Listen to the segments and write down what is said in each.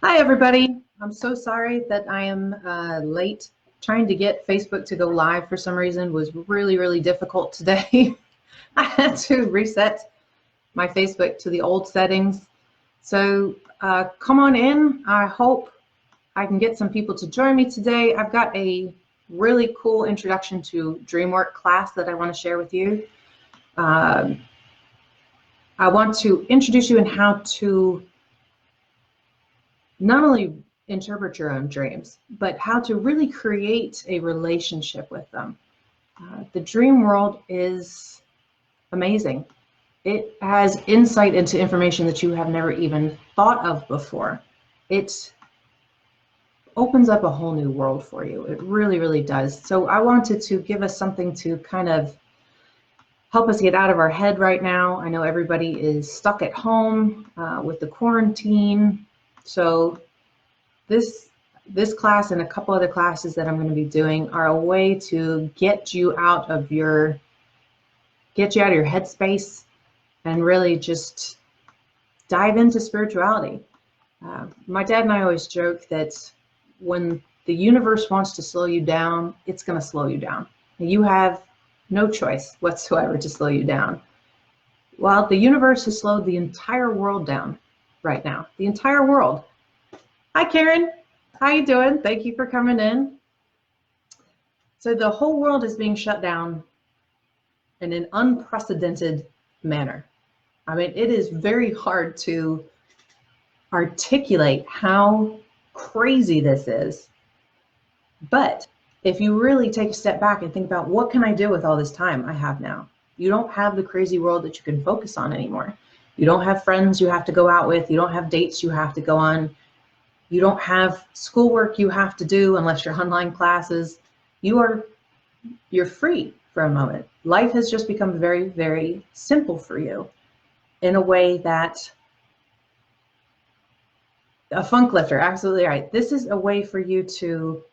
Hi, everybody. I'm so sorry that I am late. Trying to get Facebook to go live for some reason was really, really difficult today. I had to reset my Facebook to the old settings. So come on in. I hope I can get some people to join me today. I've got a really cool introduction to Dreamwork class that I want to share with you. I want to introduce you in how to not only interpret your own dreams, but how to really create a relationship with them. The dream world is amazing. It has insight into information that you have never even thought of before. It opens up a whole new world for you. It really, really does. So I wanted to give us something to kind of help us get out of our head right now. I know everybody is stuck at home with the quarantine. So this class and a couple other classes that I'm going to be doing are a way to get you out of your headspace and really just dive into spirituality. My dad and I always joke that when the universe wants to slow you down, it's going to slow you down. You have no choice whatsoever to slow you down. Well, the universe has slowed the entire world down right now. The entire world. Hi, Karen. How you doing? Thank you for coming in. So the whole world is being shut down in an unprecedented manner. I mean, it is very hard to articulate how crazy this is. But if you really take a step back and think about what can I do with all this time I have now? You don't have the crazy world that you can focus on anymore. You don't have friends you have to go out with. You don't have dates you have to go on. You don't have schoolwork you have to do unless you're online classes. You're free for a moment. Life has just become very, very simple for you in a way that a funk lifter, absolutely right. This is a way for you to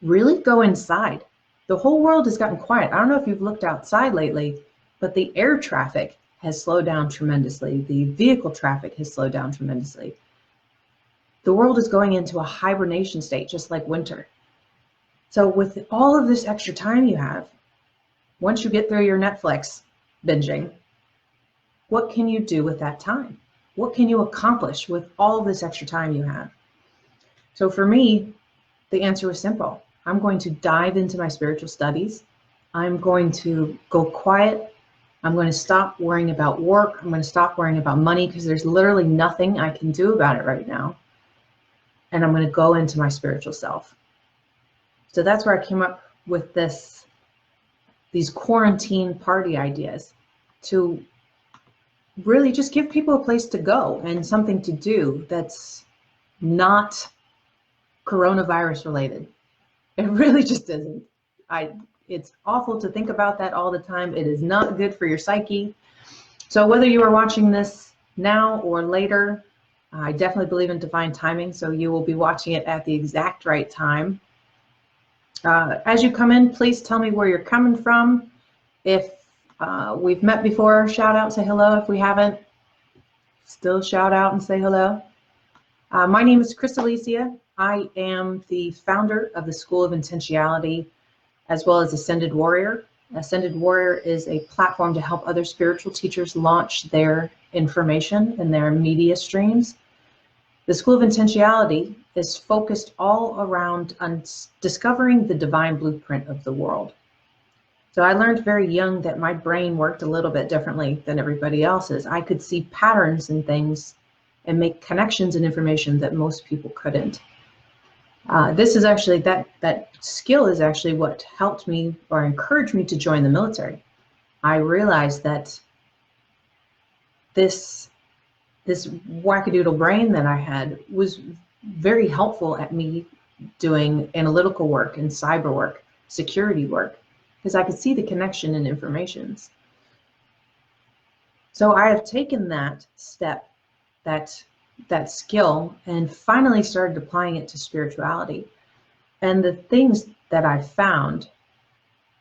really go inside. The whole world has gotten quiet. I don't know if you've looked outside lately, but the air traffic has slowed down tremendously. The vehicle traffic has slowed down tremendously. The world is going into a hibernation state, just like winter. So with all of this extra time you have, once you get through your Netflix binging, what can you do with that time? What can you accomplish with all of this extra time you have? So for me, the answer was simple. I'm going to dive into my spiritual studies. I'm going to go quiet. I'm going to stop worrying about work. I'm going to stop worrying about money because there's literally nothing I can do about it right now. And I'm going to go into my spiritual self. So that's where I came up with these quarantine party ideas to really just give people a place to go and something to do that's not coronavirus related. It really just isn't. It's awful to think about that all the time. It is not good for your psyche. So whether you are watching this now or later, I definitely believe in divine timing, so you will be watching it at the exact right time. As you come in, please tell me where you're coming from. If we've met before, shout out, say hello. If we haven't, still shout out and say hello. My name is Chris Alicia. I am the founder of the School of Intentionality, as well as Ascended Warrior. Ascended Warrior is a platform to help other spiritual teachers launch their information and their media streams. The School of Intentionality is focused all around on discovering the divine blueprint of the world. So I learned very young that my brain worked a little bit differently than everybody else's. I could see patterns in things and make connections and information that most people couldn't. This is actually, that skill is actually what helped me or encouraged me to join the military. I realized that this wackadoodle brain that I had was very helpful at me doing analytical work and cyber work, security work, because I could see the connection in informations. So I have taken that step, that skill, and finally started applying it to spirituality. And the things that I've found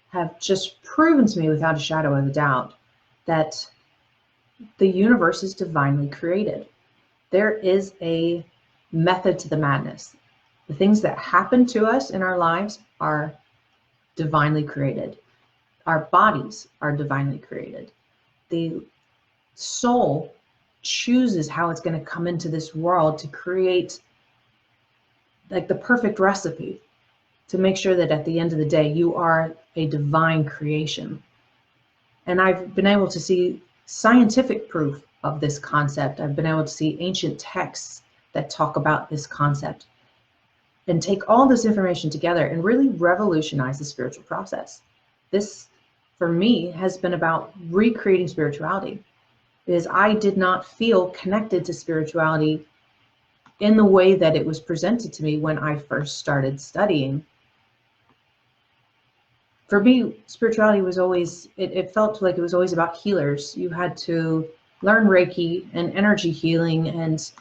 have just proven to me without a shadow of a doubt that the universe is divinely created. There is a method to the madness. The things that happen to us in our lives are divinely created. Our bodies are divinely created. The soul chooses how it's going to come into this world to create like the perfect recipe to make sure that at the end of the day, you are a divine creation. And I've been able to see scientific proof of this concept. I've been able to see ancient texts that talk about this concept and take all this information together and really revolutionize the spiritual process. This, for me, has been about recreating spirituality, because I did not feel connected to spirituality in the way that it was presented to me when I first started studying. For me, spirituality was always, it felt like it was always about healers. You had to learn Reiki and energy healing, and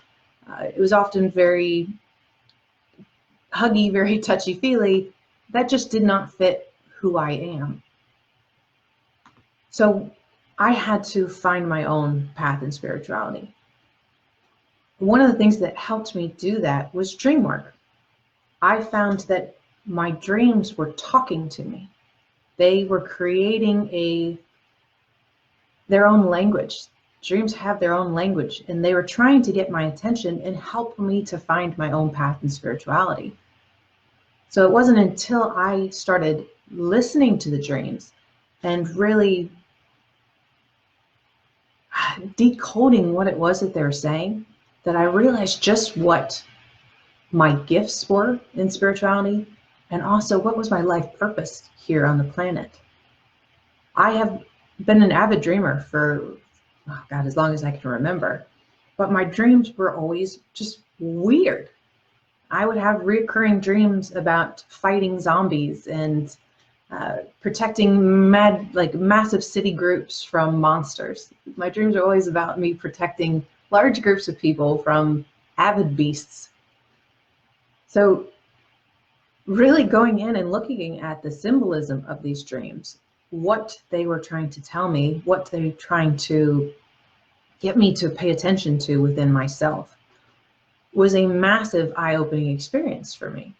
it was often very huggy, very touchy-feely. That just did not fit who I am. So I had to find my own path in spirituality. One of the things that helped me do that was dream work. I found that my dreams were talking to me. They were creating their own language. Dreams have their own language, and they were trying to get my attention and help me to find my own path in spirituality. So it wasn't until I started listening to the dreams and really decoding what it was that they were saying that I realized just what my gifts were in spirituality, and also what was my life purpose here on the planet. I have been an avid dreamer for, oh God, as long as I can remember, but my dreams were always just weird. I would have recurring dreams about fighting zombies and protecting massive city groups from monsters. My dreams are always about me protecting large groups of people from avid beasts. So really going in and looking at the symbolism of these dreams, what they were trying to tell me, what they were trying to get me to pay attention to within myself, was a massive eye-opening experience for me.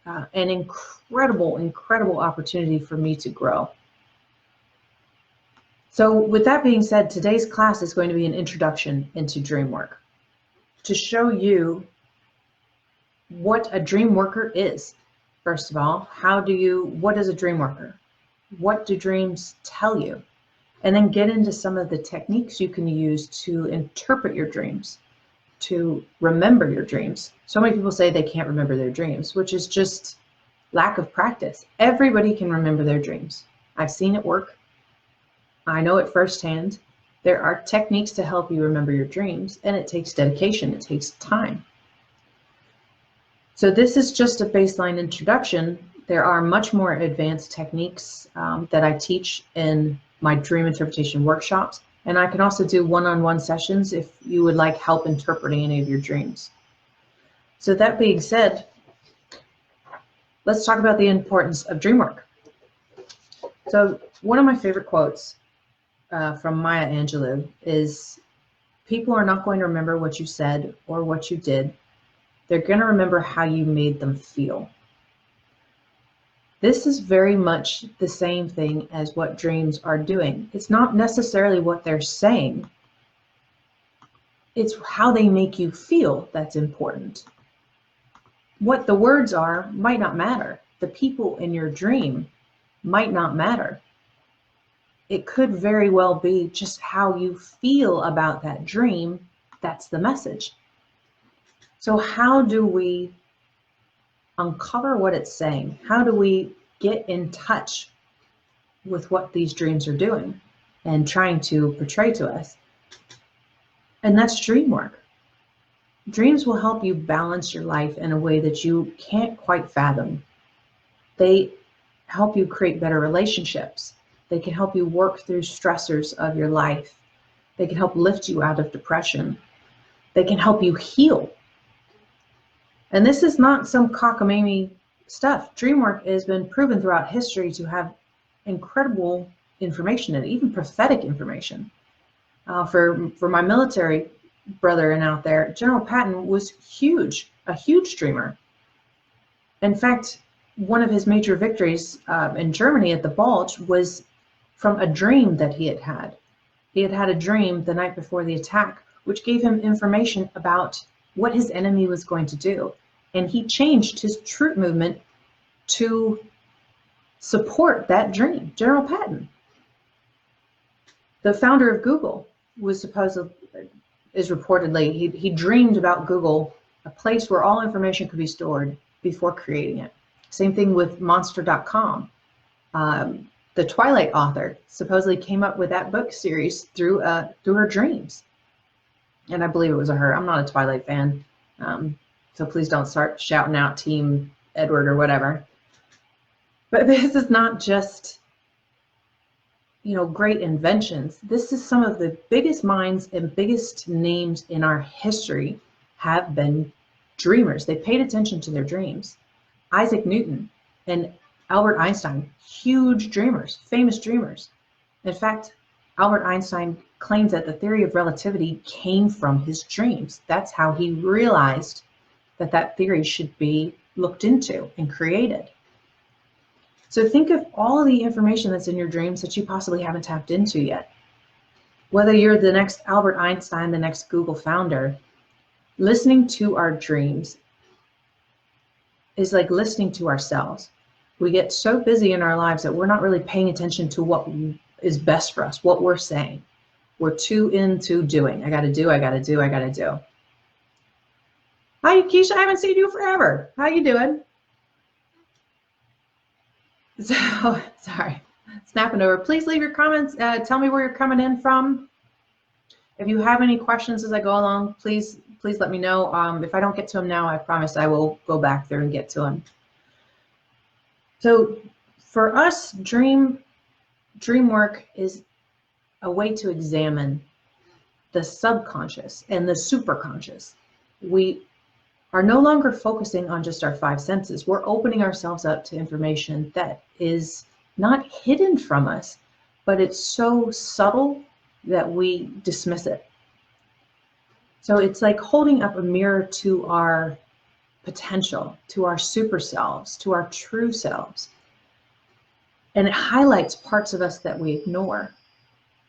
An incredible opportunity for me to grow. So with that being said, today's class is going to be an introduction into dream work, to show you what a dream worker is. First of all, what is a dream worker? What do dreams tell you? And then get into some of the techniques you can use to interpret your dreams, to remember your dreams. So many people say they can't remember their dreams, which is just lack of practice. Everybody can remember their dreams. I've seen it work. I know it firsthand. There are techniques to help you remember your dreams, and it takes dedication, it takes time. So this is just a baseline introduction. There are much more advanced techniques that I teach in my dream interpretation workshops. And I can also do one-on-one sessions if you would like help interpreting any of your dreams. So that being said, let's talk about the importance of dream work. So one of my favorite quotes from Maya Angelou is, "People are not going to remember what you said or what you did. They're going to remember how you made them feel." This is very much the same thing as what dreams are doing. It's not necessarily what they're saying. It's how they make you feel that's important. What the words are might not matter. The people in your dream might not matter. It could very well be just how you feel about that dream. That's the message. So how do we uncover what it's saying? How do we get in touch with what these dreams are doing and trying to portray to us? And that's dream work. Dreams will help you balance your life in a way that you can't quite fathom. They help you create better relationships. They can help you work through stressors of your life. They can help lift you out of depression. They can help you heal. And this is not some cockamamie stuff. Dream work has been proven throughout history to have incredible information and even prophetic information. For my military brother and out there, General Patton was huge, a huge dreamer. In fact, one of his major victories in Germany at the Bulge was from a dream that he had had. He had had a dream the night before the attack, which gave him information about what his enemy was going to do. And he changed his troop movement to support that dream. General Patton, the founder of Google, was reportedly, he dreamed about Google, a place where all information could be stored before creating it. Same thing with monster.com. The Twilight author supposedly came up with that book series through her dreams. And I believe it was her. I'm not a Twilight fan. So please don't start shouting out Team Edward or whatever. But this is not just, great inventions. This is some of the biggest minds and biggest names in our history have been dreamers. They paid attention to their dreams. Isaac Newton and Albert Einstein, huge dreamers, famous dreamers. In fact, Albert Einstein claims that the theory of relativity came from his dreams. That's how he realized that theory should be looked into and created. So think of all of the information that's in your dreams that you possibly haven't tapped into yet. Whether you're the next Albert Einstein, the next Google founder, listening to our dreams is like listening to ourselves. We get so busy in our lives that we're not really paying attention to what is best for us, what we're saying. We're too into doing. I gotta do, I gotta do, I gotta do. Hi, Keisha, I haven't seen you forever. How you doing? So, sorry, snapping over. Please leave your comments. Tell me where you're coming in from. If you have any questions as I go along, please let me know. If I don't get to them now, I promise I will go back there and get to them. So for us, dream work is a way to examine the subconscious and the superconscious. We are no longer focusing on just our five senses. We're opening ourselves up to information that is not hidden from us, but it's so subtle that we dismiss it. So it's like holding up a mirror to our potential, to our super selves, to our true selves. And it highlights parts of us that we ignore.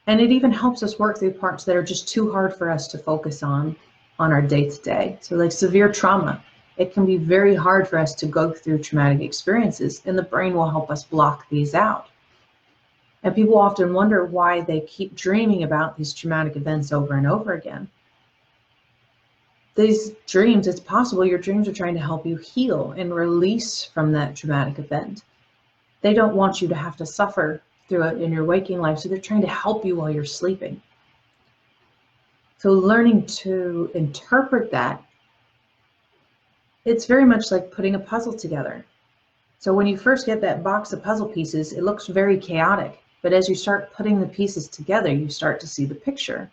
And it even helps us work through parts that are just too hard for us to focus on our day-to-day. So like severe trauma, it can be very hard for us to go through traumatic experiences, and the brain will help us block these out. And people often wonder why they keep dreaming about these traumatic events over and over again. These dreams, it's possible your dreams are trying to help you heal and release from that traumatic event. They don't want you to have to suffer through it in your waking life, so they're trying to help you while you're sleeping. So learning to interpret that, it's very much like putting a puzzle together. So when you first get that box of puzzle pieces, it looks very chaotic. But as you start putting the pieces together, you start to see the picture.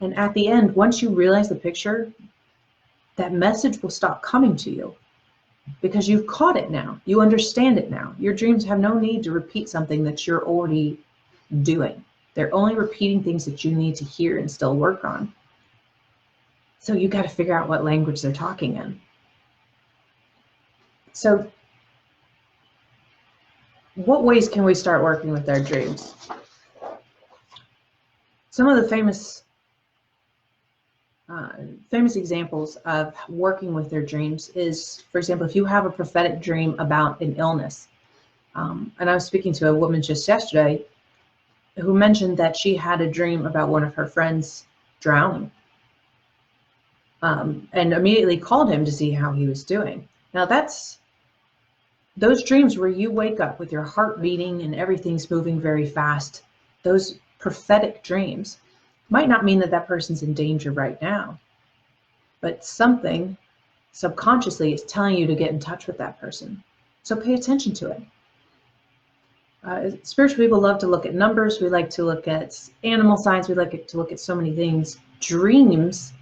And at the end, once you realize the picture, that message will stop coming to you because you've caught it now. You understand it now. Your dreams have no need to repeat something that you're already doing. They're only repeating things that you need to hear and still work on. So you got to figure out what language they're talking in. So what ways can we start working with our dreams? Some of the famous examples of working with their dreams is, for example, if you have a prophetic dream about an illness. And I was speaking to a woman just yesterday who mentioned that she had a dream about one of her friends drowning, and immediately called him to see how he was doing. Now that's those dreams where you wake up with your heart beating and everything's moving very fast. Those prophetic dreams might not mean that that person's in danger right now, but something subconsciously is telling you to get in touch with that person. So pay attention to it. Spiritual people love to look at numbers. We like to look at animal signs. We like to look at so many things. Dreams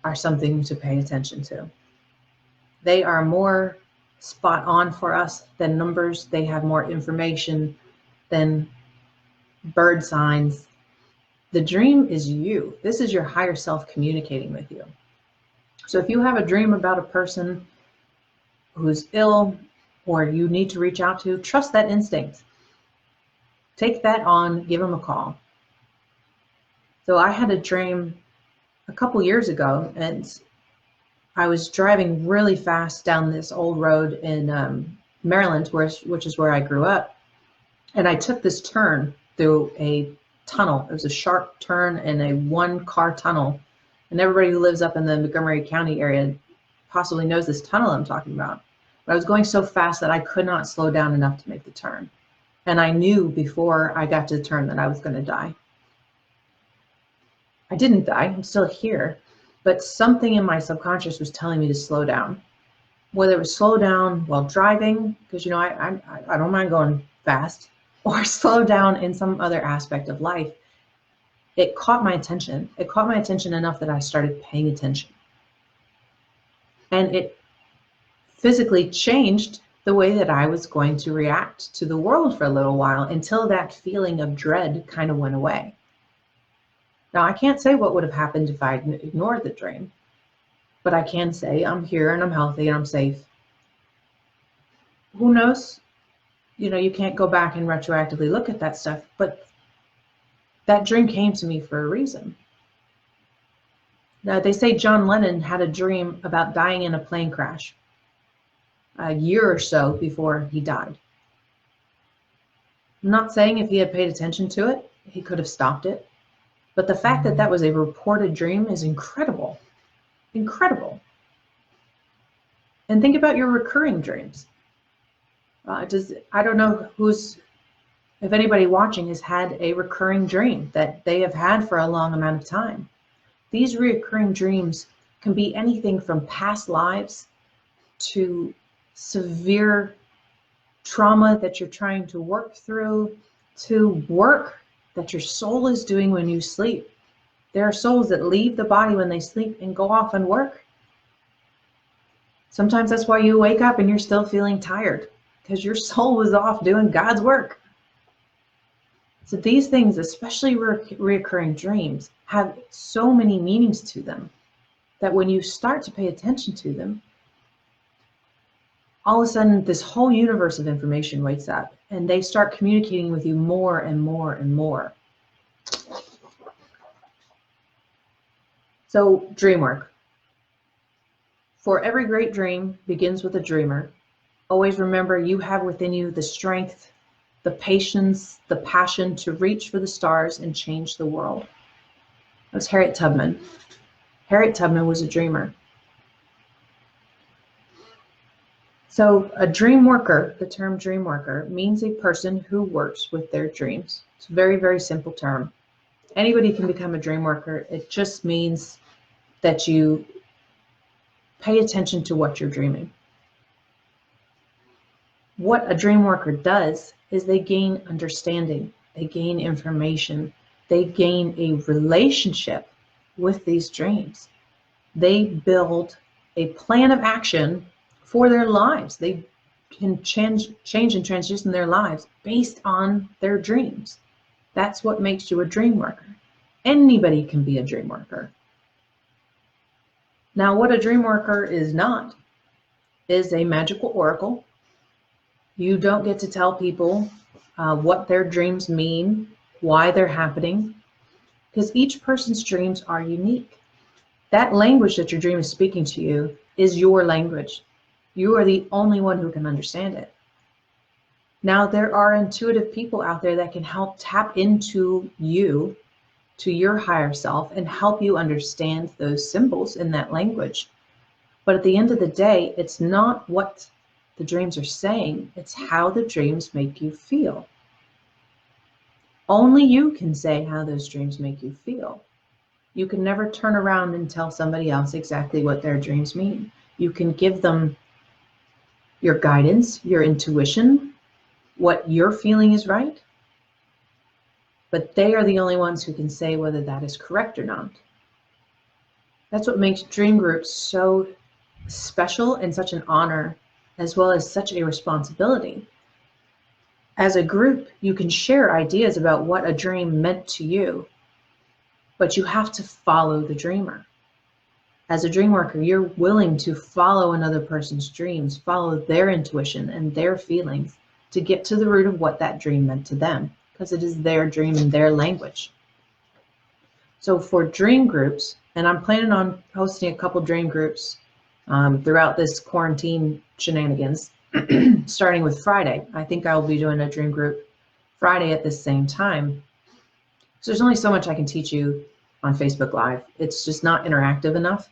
are something to pay attention to. They are more spot on for us than numbers. They have more information than bird signs. The dream is you. This is your higher self communicating with you. So if you have a dream about a person who's ill or you need to reach out to, trust that instinct. Take that on, give them a call. So I had a dream a couple years ago, and I was driving really fast down this old road in Maryland, which is where I grew up. And I took this turn through a tunnel. It was a sharp turn in a one-car tunnel. And everybody who lives up in the Montgomery County area possibly knows this tunnel I'm talking about. But I was going so fast that I could not slow down enough to make the turn. And I knew before I got to the turn that I was going to die. I didn't die, I'm still here, but something in my subconscious was telling me to slow down. Whether it was slow down while driving, because you know I don't mind going fast, or slow down in some other aspect of life, it caught my attention. It caught my attention enough that I started paying attention. And it physically changed the way that I was going to react to the world for a little while, until that feeling of dread kind of went away. Now, I can't say what would have happened if I ignored the dream, but I can say I'm here and I'm healthy and I'm safe. Who knows? You know, you can't go back and retroactively look at that stuff, but that dream came to me for a reason. Now, they say John Lennon had a dream about dying in a plane crash a year or so before he died. I'm not saying if he had paid attention to it, he could have stopped it. But the fact that that was a reported dream is incredible. Incredible. And think about your recurring dreams. I don't know if anybody watching has had a recurring dream that they have had for a long amount of time. These recurring dreams can be anything from past lives to severe trauma that you're trying to work through, to work that your soul is doing when you sleep. There are souls that leave the body when they sleep and go off and work. Sometimes that's why you wake up and you're still feeling tired, because your soul was off doing God's work. So these things, especially reoccurring dreams, have so many meanings to them that when you start to pay attention to them, all of a sudden this whole universe of information wakes up and they start communicating with you more and more and more. So dream work. For every great dream begins with a dreamer. Always remember you have within you the strength, the patience, the passion to reach for the stars and change the world. That was Harriet Tubman. Harriet Tubman was a dreamer. So a dream worker, the term dream worker, means a person who works with their dreams. It's a very, very simple term. Anybody can become a dream worker. It just means that you pay attention to what you're dreaming. What a dream worker does is they gain understanding, they gain information, they gain a relationship with these dreams. They build a plan of action for their lives. They can change and transition their lives based on their dreams. That's what makes you a dream worker. Anybody can be a dream worker. Now, what a dream worker is not is a magical oracle. You don't get to tell people what their dreams mean, why they're happening, because each person's dreams are unique. That language that your dream is speaking to you is your language. You are the only one who can understand it. Now, there are intuitive people out there that can help tap into you, to your higher self, and help you understand those symbols in that language. But at the end of the day, it's not what the dreams are saying, it's how the dreams make you feel. Only you can say how those dreams make you feel. You can never turn around and tell somebody else exactly what their dreams mean. You can give them your guidance, your intuition, what you're feeling is right, but they are the only ones who can say whether that is correct or not. That's what makes dream groups so special and such an honor, as well as such a responsibility. As a group, you can share ideas about what a dream meant to you. but you have to follow the dreamer. As a dream worker, you're willing to follow another person's dreams, follow their intuition and their feelings to get to the root of what that dream meant to them, because it is their dream in their language. So for dream groups, and I'm planning on hosting a couple dream groups throughout this quarantine shenanigans, starting with Friday. I think I'll be doing a dream group Friday at the same time. So there's only so much I can teach you on Facebook Live. It's just not interactive enough.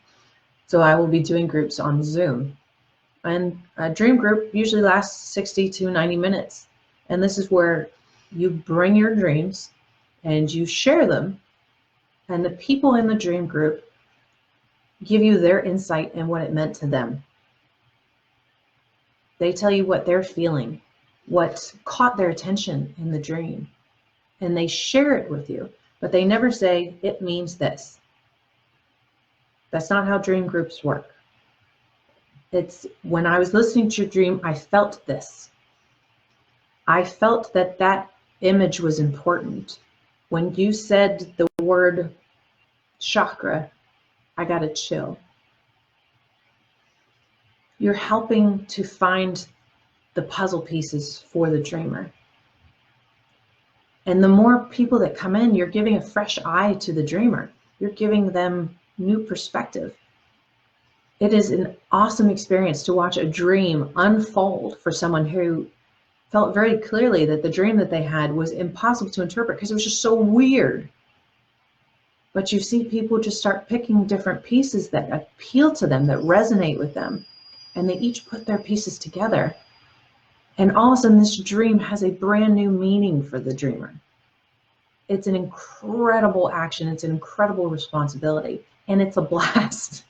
So I will be doing groups on Zoom. And a dream group usually lasts 60 to 90 minutes. And this is where you bring your dreams and you share them. And the people in the dream group give you their insight and what it meant to them. They tell you what they're feeling, what caught their attention in the dream, and they share it with you, but they never say, it means this. That's not how dream groups work. It's when I was listening to your dream, I felt this. I felt that that image was important. When you said the word chakra, I got a chill. You're helping to find the puzzle pieces for the dreamer. And the more people that come in, you're giving a fresh eye to the dreamer. You're giving them new perspective. It is an awesome experience to watch a dream unfold for someone who felt very clearly that the dream that they had was impossible to interpret because it was just so weird. But you see people just start picking different pieces that appeal to them, that resonate with them, and they each put their pieces together. And all of a sudden, this dream has a brand new meaning for the dreamer. It's an incredible action. It's an incredible responsibility, and it's a blast.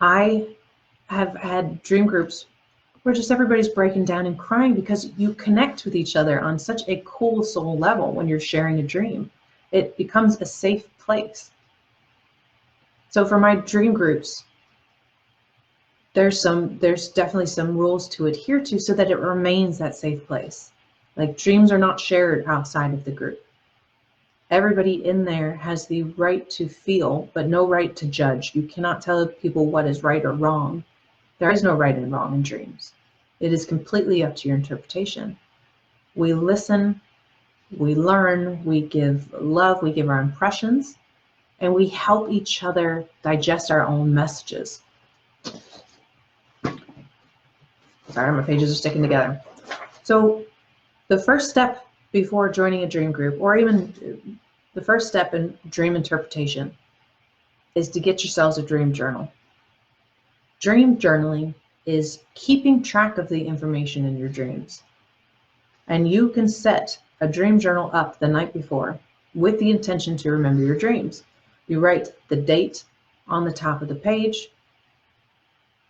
I have had dream groups where just everybody's breaking down and crying because you connect with each other on such a cool soul level when you're sharing a dream. It becomes a safe place. So for my dream groups, there's definitely some rules to adhere to so that it remains that safe place. Like, dreams are not shared outside of the group. Everybody in there has the right to feel, but no right to judge. You cannot tell people what is right or wrong. There is no right and wrong in dreams. It is completely up to your interpretation. We listen, we learn, we give love, we give our impressions, and we help each other digest our own messages. Sorry, my pages are sticking together. So the first step before joining a dream group, or even the first step in dream interpretation, is to get yourselves a dream journal. Dream journaling is keeping track of the information in your dreams. And you can set a dream journal up the night before with the intention to remember your dreams. You write the date on the top of the page.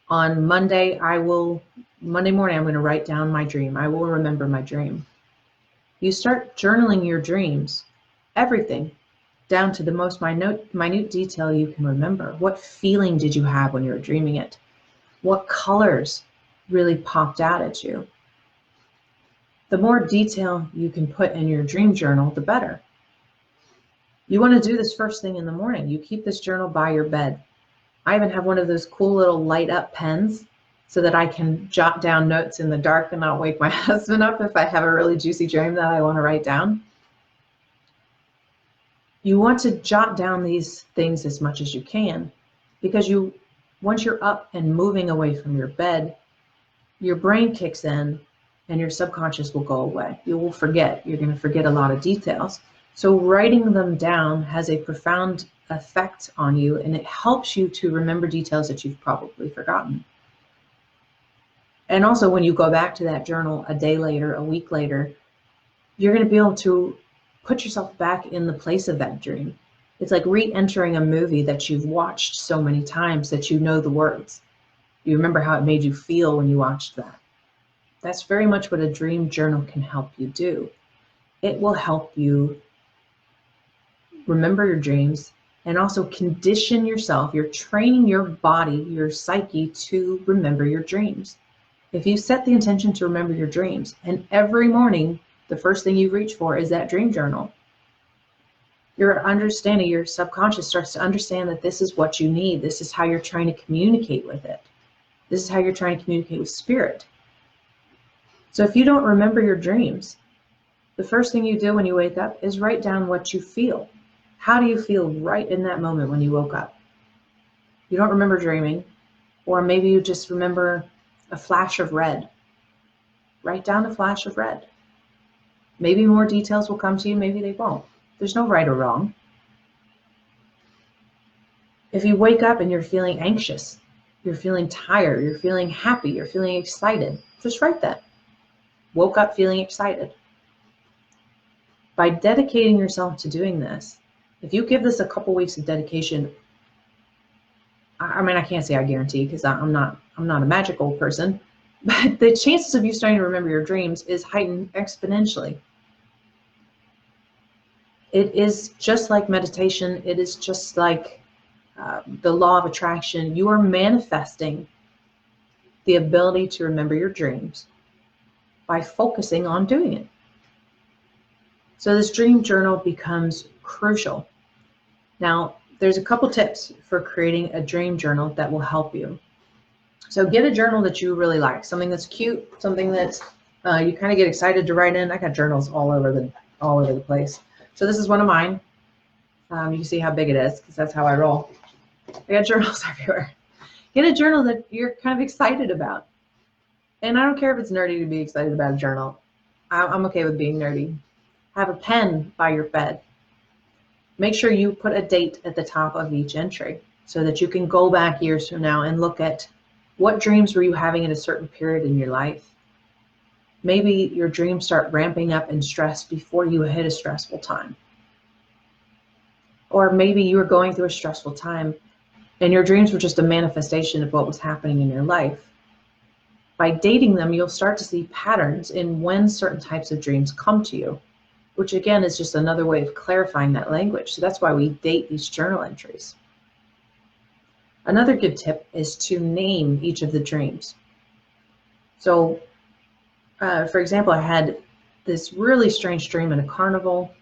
On Monday morning, I'm going to write down my dream. I will remember my dream. You start journaling your dreams, everything, down to the most minute detail you can remember. What feeling did you have when you were dreaming it? What colors really popped out at you? The more detail you can put in your dream journal, the better. You want to do this first thing in the morning. You keep this journal by your bed. I even have one of those cool little light up pens so that I can jot down notes in the dark and not wake my husband up if I have a really juicy dream that I want to write down. You want to jot down these things as much as you can, because once you're up and moving away from your bed, your brain kicks in and your subconscious will go away. You will forget. You're going to forget a lot of details. So writing them down has a profound effect on you, and it helps you to remember details that you've probably forgotten. And also, when you go back to that journal a day later, a week later, you're going to be able to put yourself back in the place of that dream. It's like re-entering a movie that you've watched so many times that you know the words. You remember how it made you feel when you watched that. That's very much what a dream journal can help you do. It will help you remember your dreams and also condition yourself. You're training your body, your psyche, to remember your dreams. If you set the intention to remember your dreams, and every morning the first thing you reach for is that dream journal, Your understanding, your subconscious starts to understand that this is what you need. This is how you're trying to communicate with it. This is how you're trying to communicate with spirit. So if you don't remember your dreams, the first thing you do when you wake up is write down what you feel. How do you feel right in that moment when you woke up? You don't remember dreaming, or maybe you just remember a flash of red. Write down a flash of red. Maybe more details will come to you, maybe they won't. There's no right or wrong. If you wake up and you're feeling anxious, you're feeling tired, you're feeling happy, you're feeling excited, just write that. Woke up feeling excited. By dedicating yourself to doing this, if you give this a couple weeks of dedication, I mean, I can't say I guarantee because I'm not a magical person, but the chances of you starting to remember your dreams is heightened exponentially. It is just like meditation. It is just like the law of attraction. You are manifesting the ability to remember your dreams by focusing on doing it. So this dream journal becomes crucial. Now, there's a couple tips for creating a dream journal that will help you. So get a journal that you really like, something that's cute, something that's you kind of get excited to write in. I got journals all over the place. So this is one of mine. You can see how big it is because that's how I roll. I got journals everywhere. Get a journal that you're kind of excited about. And I don't care if it's nerdy to be excited about a journal. I'm okay with being nerdy. Have a pen by your bed. Make sure you put a date at the top of each entry so that you can go back years from now and look at what dreams were you having at a certain period in your life. Maybe your dreams start ramping up in stress before you hit a stressful time. Or maybe you were going through a stressful time and your dreams were just a manifestation of what was happening in your life. By dating them, you'll start to see patterns in when certain types of dreams come to you, which again is just another way of clarifying that language. So that's why we date these journal entries. Another good tip is to name each of the dreams. So, for example, I had this really strange dream in a carnival.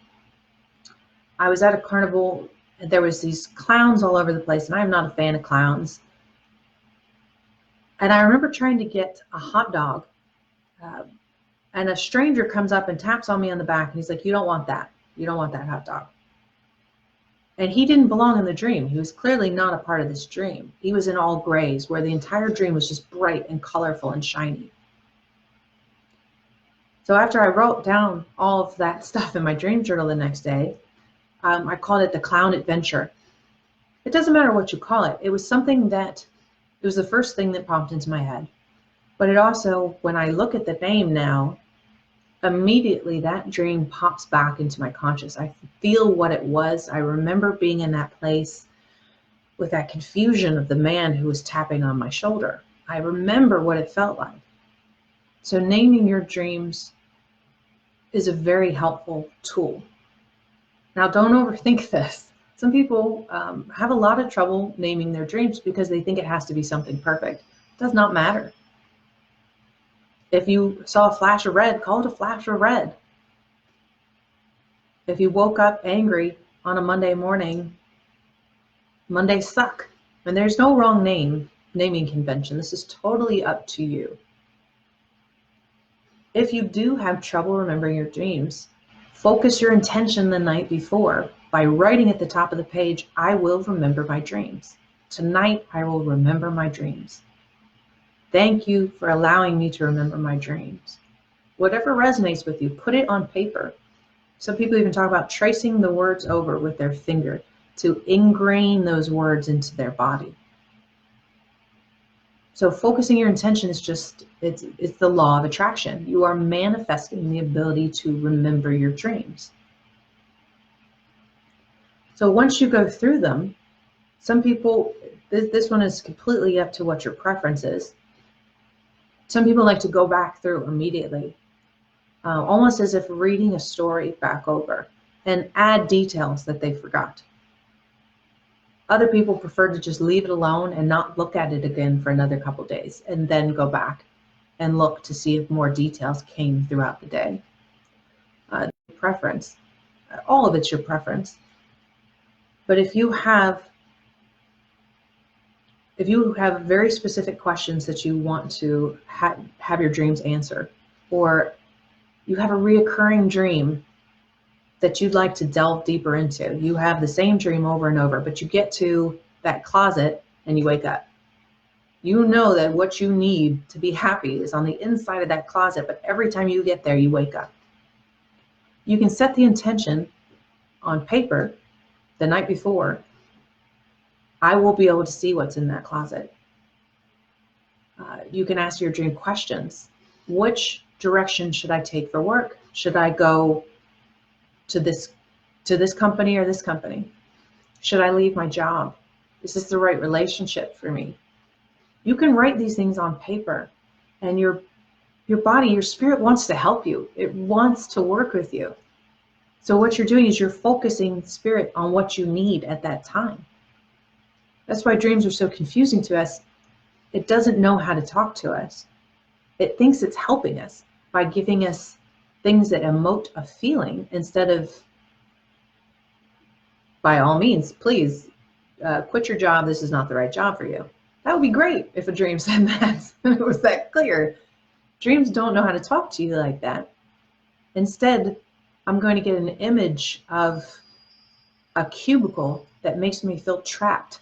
I was at a carnival and there was these clowns all over the place, and I'm not a fan of clowns. And I remember trying to get a hot dog, and a stranger comes up and taps on me on the back, and he's like, "You don't want that. You don't want that hot dog." And he didn't belong in the dream. He was clearly not a part of this dream. He was in all grays, where the entire dream was just bright and colorful and shiny. So after I wrote down all of that stuff in my dream journal the next day, I called it the clown adventure. It doesn't matter what you call it. It was something that, it was the first thing that popped into my head. But it also, when I look at the name now, immediately that dream pops back into my conscious. I feel what it was. I remember being in that place with that confusion of the man who was tapping on my shoulder. I remember what it felt like. So naming your dreams is a very helpful tool. Now, don't overthink this. Some people have a lot of trouble naming their dreams because they think it has to be something perfect. It does not matter. If you saw a flash of red, call it a flash of red. If you woke up angry on a Monday morning, Mondays suck. And there's no wrong naming convention. This is totally up to you. If you do have trouble remembering your dreams, focus your intention the night before by writing at the top of the page, "I will remember my dreams. Tonight, I will remember my dreams. Thank you for allowing me to remember my dreams." Whatever resonates with you, put it on paper. Some people even talk about tracing the words over with their finger to ingrain those words into their body. So focusing your intention is just, it's the law of attraction. You are manifesting the ability to remember your dreams. So once you go through them, some people, this one is completely up to what your preference is. Some people like to go back through immediately, almost as if reading a story back over, and add details that they forgot. Other people prefer to just leave it alone and not look at it again for another couple days, and then go back and look to see if more details came throughout the day. Preference, all of it's your preference. But if you have very specific questions that you want to have your dreams answer, or you have a reoccurring dream that you'd like to delve deeper into, you have the same dream over and over, but you get to that closet and you wake up. You know that what you need to be happy is on the inside of that closet, but every time you get there, you wake up. You can set the intention on paper the night before. I will be able to see what's in that closet. You can ask your dream questions. Which direction should I take for work? Should I go to this company or this company? Should I leave my job? Is this the right relationship for me? You can write these things on paper, and your body, your spirit wants to help you. It wants to work with you. So what you're doing is you're focusing spirit on what you need at that time. That's why dreams are so confusing to us. It doesn't know how to talk to us. It thinks it's helping us by giving us things that emote a feeling instead of, by all means, please quit your job. This is not the right job for you. That would be great if a dream said that. It was that clear. Dreams don't know how to talk to you like that. Instead, I'm going to get an image of a cubicle that makes me feel trapped.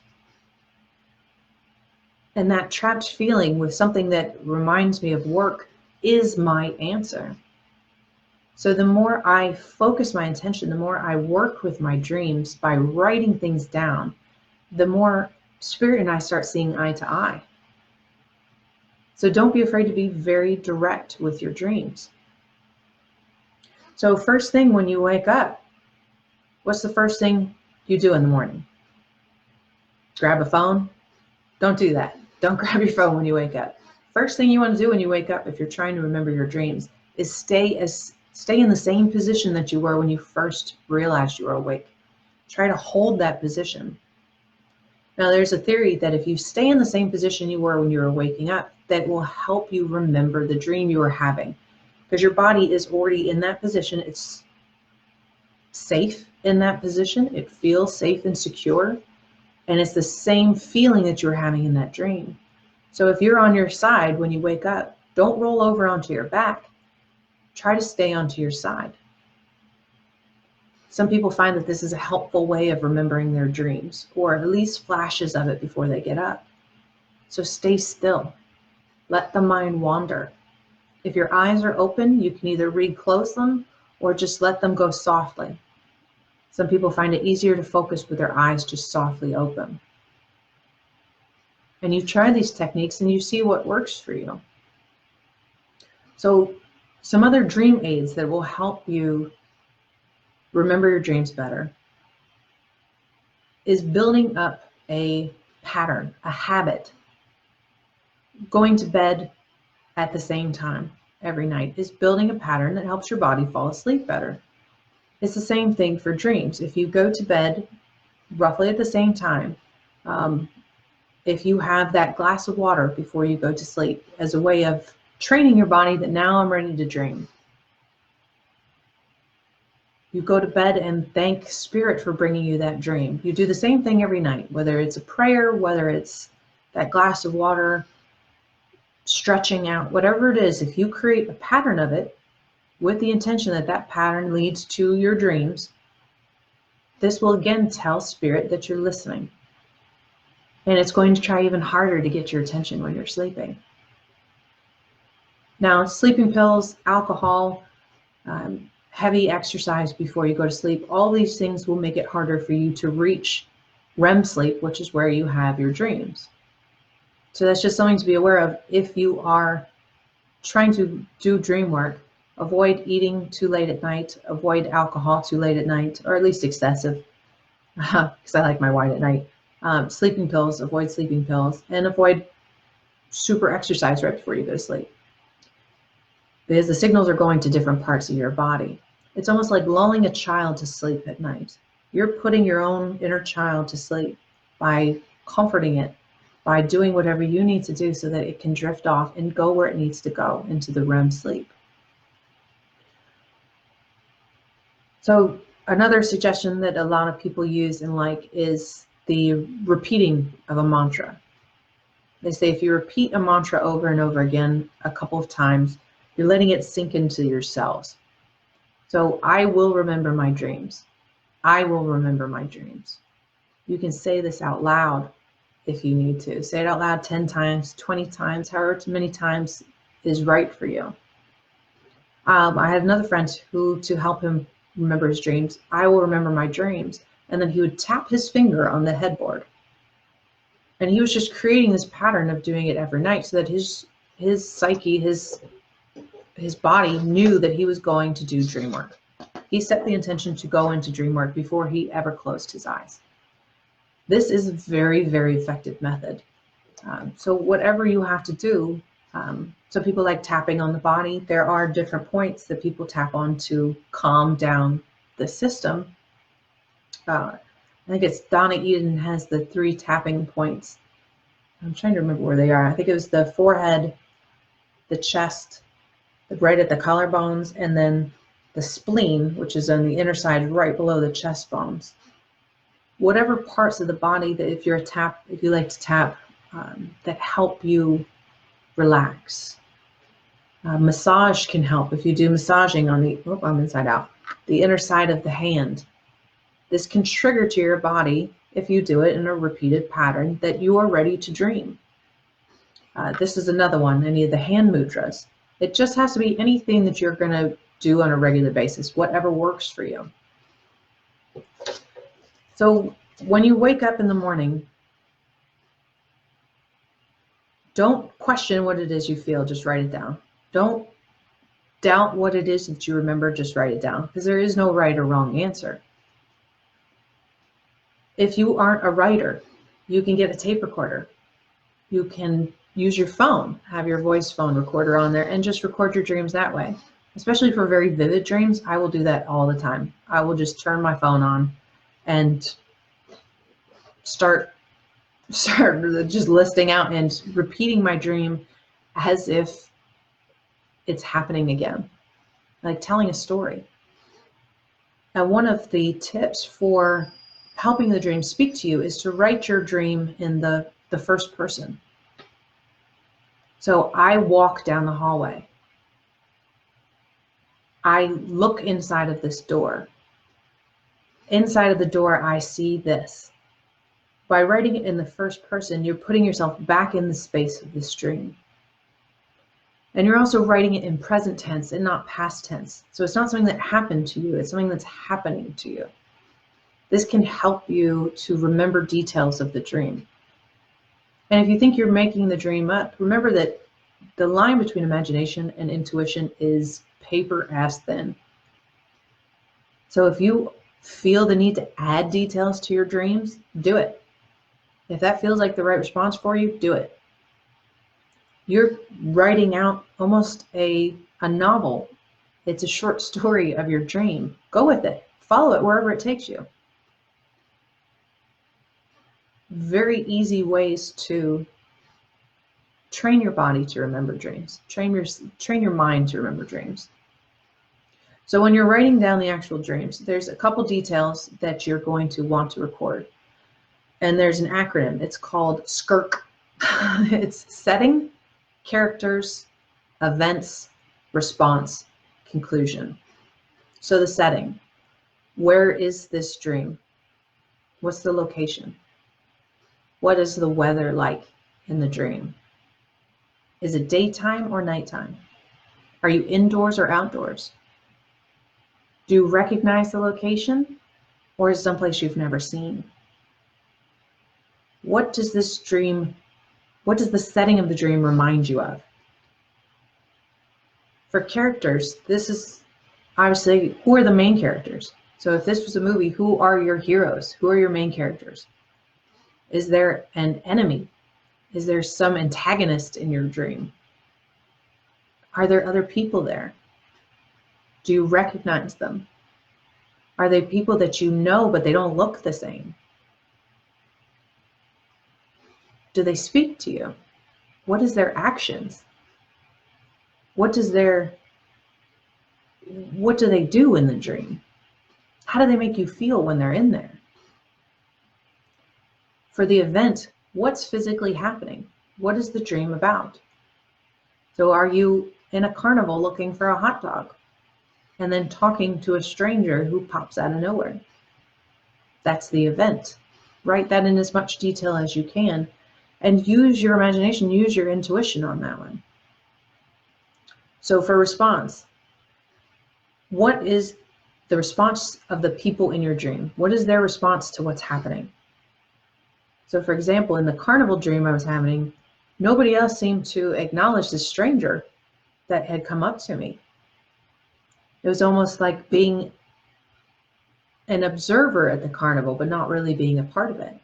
And that trapped feeling with something that reminds me of work is my answer. So the more I focus my attention, the more I work with my dreams by writing things down, the more spirit and I start seeing eye to eye. So don't be afraid to be very direct with your dreams. So first thing when you wake up, what's the first thing you do in the morning? Grab a phone? Don't do that. Don't grab your phone when you wake up. First thing you want to do when you wake up, if you're trying to remember your dreams, is stay in the same position that you were when you first realized you were awake. Try to hold that position. Now, there's a theory that if you stay in the same position you were when you were waking up, that will help you remember the dream you were having, because your body is already in that position. It's safe in that position. It feels safe and secure. And it's the same feeling that you're having in that dream. So if you're on your side when you wake up, don't roll over onto your back. Try to stay onto your side. Some people find that this is a helpful way of remembering their dreams, or at least flashes of it before they get up. So stay still. Let the mind wander. If your eyes are open, you can either reclose them or just let them go softly. Some people find it easier to focus with their eyes just softly open. And you try these techniques and you see what works for you. So some other dream aids that will help you remember your dreams better is building up a pattern, a habit. Going to bed at the same time every night is building a pattern that helps your body fall asleep better. It's the same thing for dreams. If you go to bed roughly at the same time, if you have that glass of water before you go to sleep as a way of training your body that now I'm ready to dream. You go to bed and thank spirit for bringing you that dream. You do the same thing every night, whether it's a prayer, whether it's that glass of water, stretching out, whatever it is. If you create a pattern of it with the intention that that pattern leads to your dreams, this will again tell spirit that you're listening. And it's going to try even harder to get your attention when you're sleeping. Now, sleeping pills, alcohol, heavy exercise before you go to sleep, all these things will make it harder for you to reach REM sleep, which is where you have your dreams. So that's just something to be aware of. If you are trying to do dream work, avoid eating too late at night, avoid alcohol too late at night, or at least excessive, because I like my wine at night. Sleeping pills, avoid sleeping pills, and avoid super exercise right before you go to sleep, because the signals are going to different parts of your body. It's almost like lulling a child to sleep at night. You're putting your own inner child to sleep by comforting it, by doing whatever you need to do so that it can drift off and go where it needs to go, into the REM sleep. So Another suggestion that a lot of people use and like is the repeating of a mantra. They say if you repeat a mantra over and over again a couple of times, you're letting it sink into your cells. So I will remember my dreams. I will remember my dreams. You can say this out loud if you need to. Say it out loud 10 times, 20 times, however many times is right for you. I had another friend who, to help him remember his dreams, I will remember my dreams. And then he would tap his finger on the headboard. And he was just creating this pattern of doing it every night so that his psyche, his body knew that he was going to do dream work. He set the intention to go into dream work before he ever closed his eyes. This is a very, very effective method. So whatever you have to do, some people like tapping on the body. There are different points that people tap on to calm down the system. I think it's Donna Eden has the 3 tapping points. I'm trying to remember where they are. I think it was the forehead, the chest, right at the collarbones, and then the spleen, which is on the inner side right below the chest bones. Whatever parts of the body that if you like to tap, that help you relax. Massage can help if you do massaging on the, I'm inside out, the inner side of the hand. This can trigger to your body, if you do it in a repeated pattern, that you are ready to dream. This is another one, any of the hand mudras. It just has to be anything that you're going to do on a regular basis, whatever works for you. So when you wake up in the morning, don't question what it is you feel, just write it down. Don't doubt what it is that you remember, just write it down, because there is no right or wrong answer. If you aren't a writer, you can get a tape recorder. You can use your phone, have your voice phone recorder on there, and just record your dreams that way. Especially for very vivid dreams, I will do that all the time. I will just turn my phone on and start just listing out and repeating my dream as if it's happening again, like telling a story. And one of the tips for helping the dream speak to you is to write your dream in the first person. So I walk down the hallway. I look inside of this door. Inside of the door, I see this. By writing it in the first person, you're putting yourself back in the space of this dream. And you're also writing it in present tense and not past tense. So it's not something that happened to you, it's something that's happening to you. This can help you to remember details of the dream. And if you think you're making the dream up, remember that the line between imagination and intuition is paper as thin. So if you feel the need to add details to your dreams, do it. If that feels like the right response for you, do it. You're writing out almost a novel. It's a short story of your dream. Go with it. Follow it wherever it takes you. Very easy ways to train your body to remember dreams. Train your mind to remember dreams. So when you're writing down the actual dreams, there's a couple details that you're going to want to record. And there's an acronym. It's called SCIRC. It's setting, characters, events, response, conclusion. So the setting. Where is this dream? What's the location? What is the weather like in the dream? Is it daytime or nighttime? Are you indoors or outdoors? Do you recognize the location, or is it someplace you've never seen? What does the setting of the dream remind you of? For characters, this is obviously, who are the main characters? So if this was a movie, who are your heroes? Who are your main characters? Is there an enemy? Is there some antagonist in your dream? Are there other people there? Do you recognize them? Are they people that you know, but they don't look the same? Do they speak to you? What is their actions? What do they do in the dream? How do they make you feel when they're in there? For the event, what's physically happening? What is the dream about? So are you in a carnival looking for a hot dog and then talking to a stranger who pops out of nowhere? That's the event. Write that in as much detail as you can and use your imagination, use your intuition on that one. So for response, what is the response of the people in your dream? What is their response to what's happening? So for example, in the carnival dream I was having, nobody else seemed to acknowledge the stranger that had come up to me. It was almost like being an observer at the carnival, but not really being a part of it.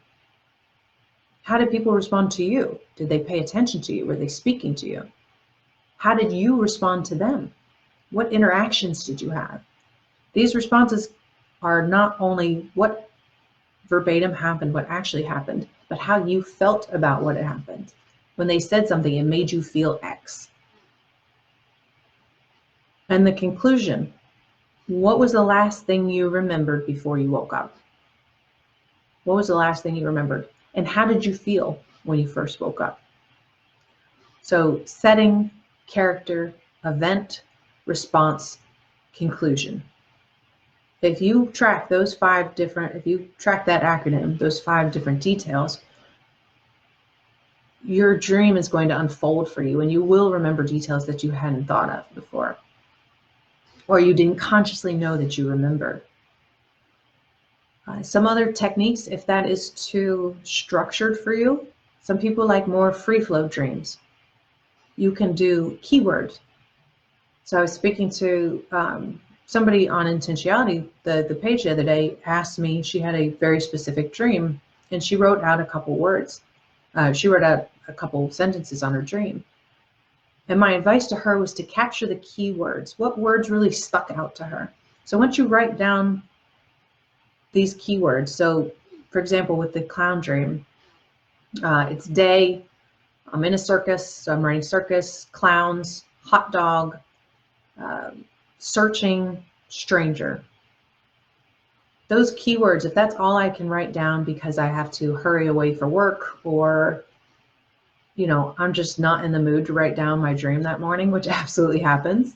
How did people respond to you? Did they pay attention to you? Were they speaking to you? How did you respond to them? What interactions did you have? These responses are not only what verbatim happened, what actually happened, but how you felt about what had happened. When they said something, it made you feel X. And the conclusion, what was the last thing you remembered before you woke up? What was the last thing you remembered? And how did you feel when you first woke up? So setting, character, event, response, conclusion. If you track those if you track that acronym, those 5 different details, your dream is going to unfold for you and you will remember details that you hadn't thought of before, or you didn't consciously know that you remember. Some other techniques, if that is too structured for you, some people like more free flow dreams. You can do keywords. So I was speaking to somebody on intentionality, the page the other day asked me, she had a very specific dream and she wrote out a couple words. She wrote out a couple sentences on her dream. And my advice to her was to capture the key words. What words really stuck out to her? So once you write down these keywords, so for example, with the clown dream, it's day, I'm in a circus, so I'm writing circus, clowns, hot dog, searching, stranger. Those keywords, if that's all I can write down because I have to hurry away for work, or I'm just not in the mood to write down my dream that morning, which absolutely happens,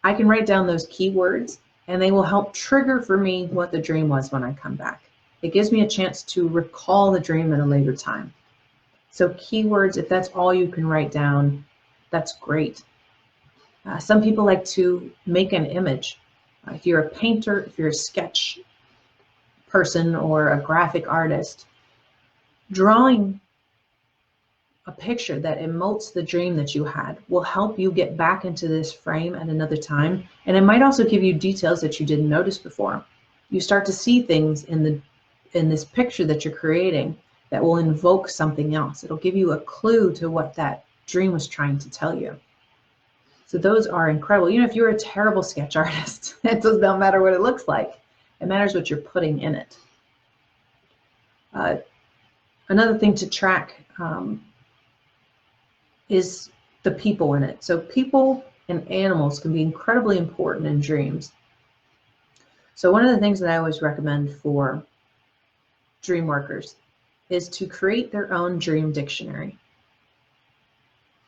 I can write down those keywords and they will help trigger for me what the dream was when I come back. It gives me a chance to recall the dream at a later time. So keywords, if that's all you can write down, that's great. Some people like to make an image. If you're a painter, if you're a sketch person or a graphic artist, drawing a picture that emotes the dream that you had will help you get back into this frame at another time. And it might also give you details that you didn't notice before. You start to see things in this picture that you're creating that will invoke something else. It'll give you a clue to what that dream was trying to tell you. So those are incredible. If you're a terrible sketch artist, it does not matter what it looks like. It matters what you're putting in it. Another thing to track is the people in it. So people and animals can be incredibly important in dreams. So one of the things that I always recommend for dream workers is to create their own dream dictionary.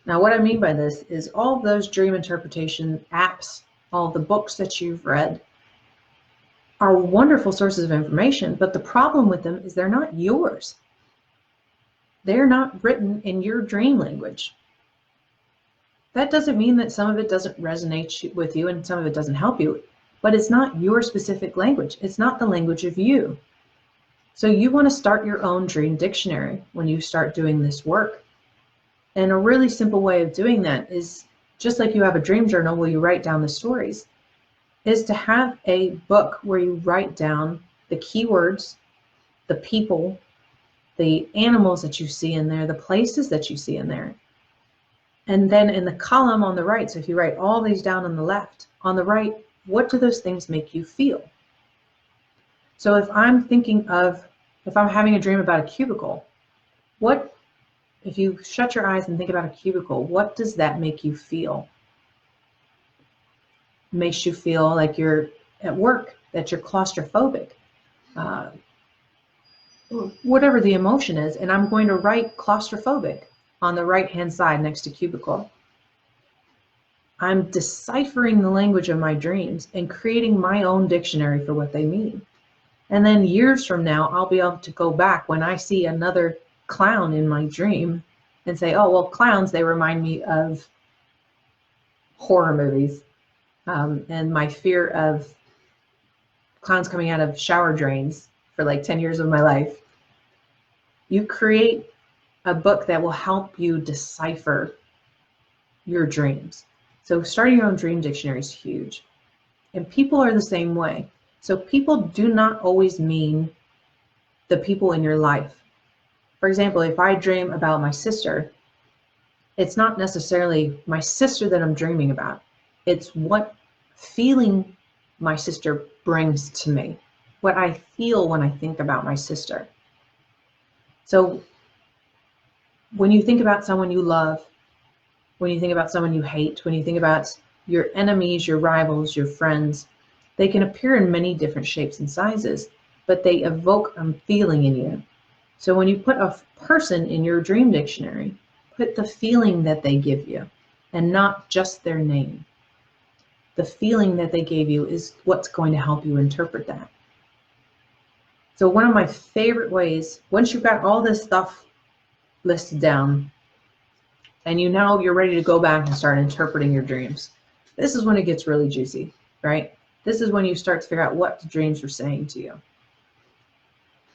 Now, what I mean by this is all of those dream interpretation apps, all of the books that you've read are wonderful sources of information, but the problem with them is they're not yours. They're not written in your dream language. That doesn't mean that some of it doesn't resonate with you and some of it doesn't help you, but it's not your specific language. It's not the language of you. So you want to start your own dream dictionary when you start doing this work. And a really simple way of doing that is, just like you have a dream journal where you write down the stories, is to have a book where you write down the keywords, the people, the animals that you see in there, the places that you see in there. And then in the column on the right, so if you write all these down on the left, on the right, what do those things make you feel? So if I'm having a dream about a cubicle, if you shut your eyes and think about a cubicle, what does that make you feel? It makes you feel like you're at work. that you're claustrophobic, uh, whatever the emotion is, and I'm going to write claustrophobic on the right-hand side next to cubicle. I'm deciphering the language of my dreams and creating my own dictionary for what they mean. And then years from now, I'll be able to go back when I see another clown in my dream and say, oh, well, clowns, they remind me of horror movies, and my fear of clowns coming out of shower drains for like 10 years of my life. You create a book that will help you decipher your dreams. So starting your own dream dictionary is huge. And people are the same way. So people do not always mean the people in your life. For example, if I dream about my sister, it's not necessarily my sister that I'm dreaming about. It's what feeling my sister brings to me, what I feel when I think about my sister. So when you think about someone you love, when you think about someone you hate, when you think about your enemies, your rivals, your friends, they can appear in many different shapes and sizes, but they evoke a feeling in you. So when you put a person in your dream dictionary, put the feeling that they give you and not just their name. The feeling that they gave you is what's going to help you interpret that. So one of my favorite ways, once you've got all this stuff listed down and you're ready to go back and start interpreting your dreams, this is when it gets really juicy, right? This is when you start to figure out what the dreams were saying to you.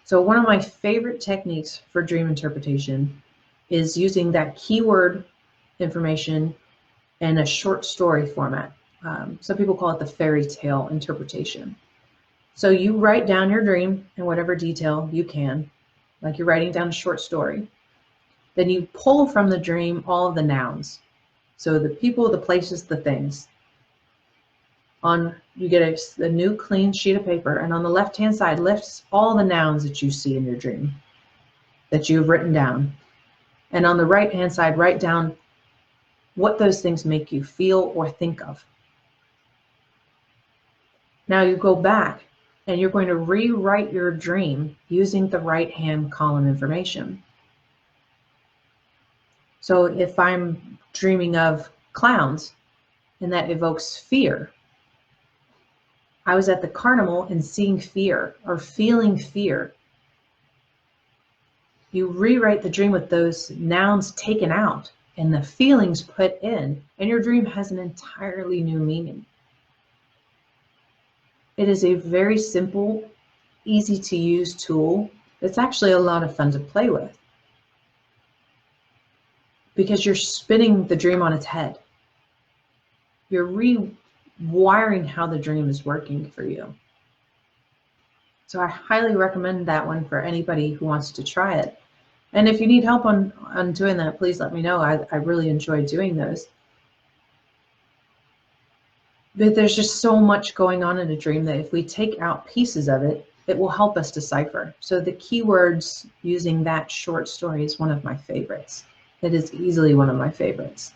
So one of my favorite techniques for dream interpretation is using that keyword information in a short story format. Some people call it the fairy tale interpretation. So you write down your dream in whatever detail you can, like you're writing down a short story. Then you pull from the dream all of the nouns. So the people, the places, the things. You get a new clean sheet of paper, and on the left-hand side lists all the nouns that you see in your dream that you've written down. And on the right-hand side, write down what those things make you feel or think of. Now you go back and you're going to rewrite your dream using the right-hand column information. So if I'm dreaming of clowns and that evokes fear, I was at the carnival and seeing fear or feeling fear. You rewrite the dream with those nouns taken out and the feelings put in, and your dream has an entirely new meaning. It is a very simple, easy to use tool. It's actually a lot of fun to play with because you're spinning the dream on its head. You're rewiring how the dream is working for you. So I highly recommend that one for anybody who wants to try it. And if you need help on doing that, please let me know. I really enjoy doing those. But there's just so much going on in a dream that if we take out pieces of it, it will help us decipher. So the keywords using that short story is one of my favorites. It is easily one of my favorites.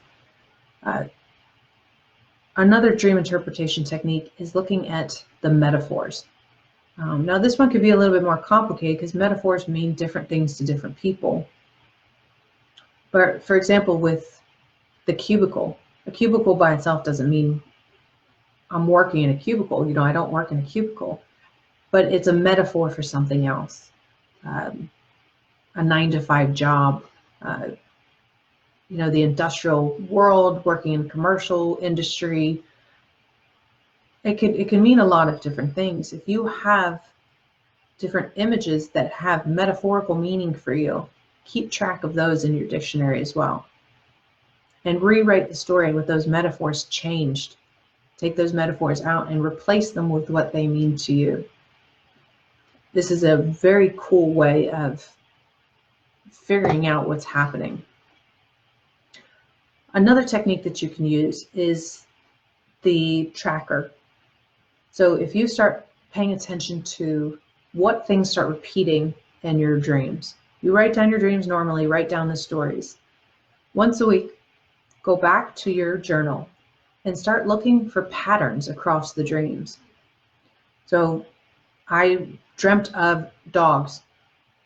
Another dream interpretation technique is looking at the metaphors. Now this one could be a little bit more complicated because metaphors mean different things to different people. But for example, with the cubicle, a cubicle by itself doesn't mean I'm working in a cubicle. You know, I don't work in a cubicle, but it's a metaphor for something else. A 9-to-5 job, you know, the industrial world, working in commercial industry. It can mean a lot of different things. If you have different images that have metaphorical meaning for you, keep track of those in your dictionary as well. And rewrite the story with those metaphors changed. Take those metaphors out and replace them with what they mean to you. This is a very cool way of figuring out what's happening. Another technique that you can use is the tracker. So if you start paying attention to what things start repeating in your dreams, you write down your dreams normally, write down the stories. Once a week, go back to your journal and start looking for patterns across the dreams. So I dreamt of dogs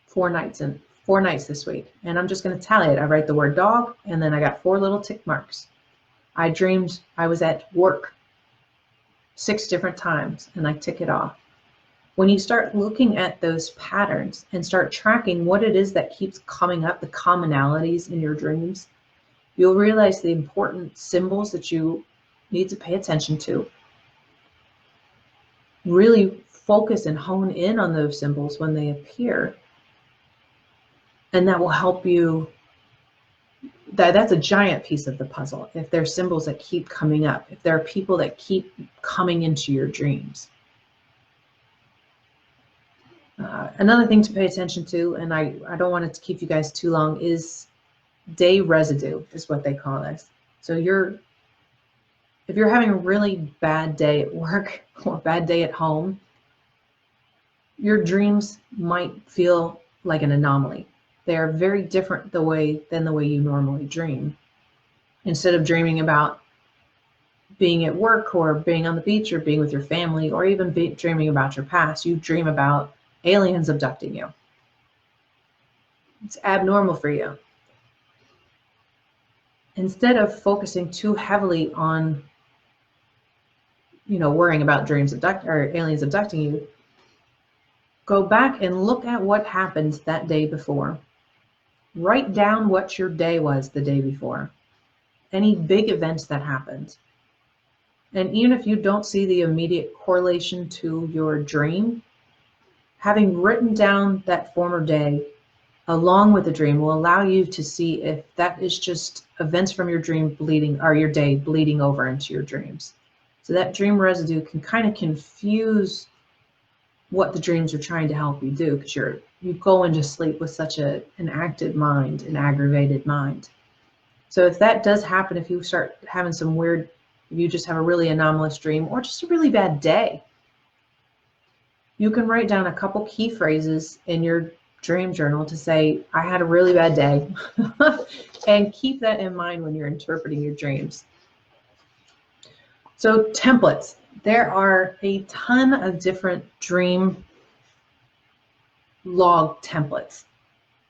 4 nights this week, and I'm just going to tally it. I write the word dog, and then I got 4 little tick marks. I dreamed I was at work 6 different times, and I tick it off. When you start looking at those patterns and start tracking what it is that keeps coming up, the commonalities in your dreams, you'll realize the important symbols that you need to pay attention to. Really focus and hone in on those symbols when they appear. And that will help you. That's a giant piece of the puzzle. If there are symbols that keep coming up, if there are people that keep coming into your dreams. Another thing to pay attention to, and I don't want it to keep you guys too long, is day residue, is what they call this. So if you're having a really bad day at work or a bad day at home, your dreams might feel like an anomaly. They are very different than the way you normally dream. Instead of dreaming about being at work or being on the beach or being with your family or even dreaming about your past, you dream about aliens abducting you. It's abnormal for you. Instead of focusing too heavily on, worrying about dreams or aliens abducting you, go back and look at what happened that day before. Write down what your day was the day before. Any big events that happened. And even if you don't see the immediate correlation to your dream, having written down that former day along with the dream will allow you to see if that is just events from your dream your day bleeding over into your dreams. So that dream residue can kind of confuse what the dreams are trying to help you do, because you go into sleep with such an active mind, an aggravated mind. So if that does happen, if you start having you just have a really anomalous dream or just a really bad day, you can write down a couple key phrases in your dream journal to say, I had a really bad day, and keep that in mind when you're interpreting your dreams. So templates. There are a ton of different dream log templates.